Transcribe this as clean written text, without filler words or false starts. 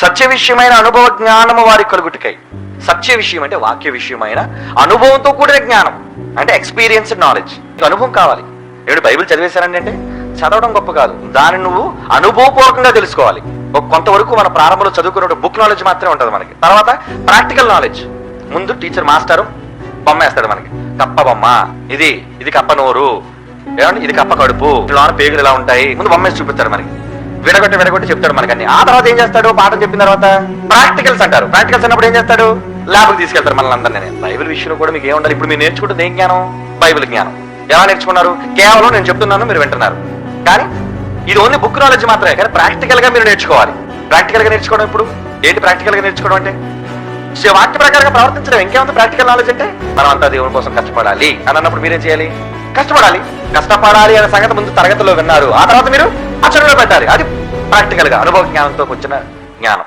సత్య విషయమైన అనుభవ జ్ఞానము వారికి కలుగుటకై. సత్య విషయం అంటే వాక్య విషయమైన అనుభవంతో కూడిన జ్ఞానం, అంటే ఎక్స్పీరియన్స్డ్ నాలెడ్జ్. అనుభవం కావాలి. ఏమిటి బైబిల్ చదివేశారండి అంటే చదవడం గొప్ప కాదు, దాన్ని నువ్వు అనుభవపూర్వకంగా తెలుసుకోవాలి. కొంతవరకు మన ప్రారంభంలో చదువుకునే బుక్ నాలెడ్జ్ మాత్రమే ఉంటుంది మనకి. తర్వాత ప్రాక్టికల్ నాలెడ్జ్. ముందు టీచర్ మాస్టరు బొమ్మ వేస్తాడు మనకి, కప్ప బొమ్మ, ఇది కప్ప నోరు, ఏమంటే ఇది కప్ప కడుపు, లోన పేగులు ఇలా ఉంటాయి, ముందు బొమ్మ వేసి చూపిస్తాడు మనకి. విడగొట్టి చెప్తాడు మనకి అన్ని. ఆ తర్వాత ఏం చేస్తాడు, పాఠం చెప్పిన తర్వాత ప్రాక్టికల్స్ అంటారు. ప్రాక్టికల్స్ అన్నప్పుడు ఏం చేస్తాడు, ల్యాబ్కి తీసుకెళ్తారు మనల్ని అందరినీ. బైబిల్ విషయంలో కూడా మీకు ఏముండాలి, ఇప్పుడు మీరు నేర్చుకుంటుంది ఏం జ్ఞానం, బైబిల్ జ్ఞానం. ఎలా నేర్చుకున్నారు, కేవలం నేను చెప్తున్నాను మీరు వింటున్నారు, కానీ ఇది ఓన్లీ బుక్ నాలెడ్జ్ మాత్రమే. కానీ ప్రాక్టికల్ గా మీరు నేర్చుకోవాలి. ప్రాక్టికల్ గా నేర్చుకోవడం ఇప్పుడు ఏంటి, ప్రాక్టికల్ గా నేర్చుకోవడం అంటే వాక్య ప్రకారంగా ప్రవర్తించడం. ఇంకేమంత ప్రాక్టికల్ నాలెడ్జ్ అంటే మనం అంతా దేవుని కోసం కష్టపడాలి అని అన్నప్పుడు మీరేం చేయాలి, కష్టపడాలి అనే సంగతి ముందు తరగతిలో విన్నారు, ఆ తర్వాత మీరు ఆచరణలో పెట్టాలి. అది ప్రాక్టికల్ గా అనుభవ జ్ఞానంతో వచ్చిన జ్ఞానం.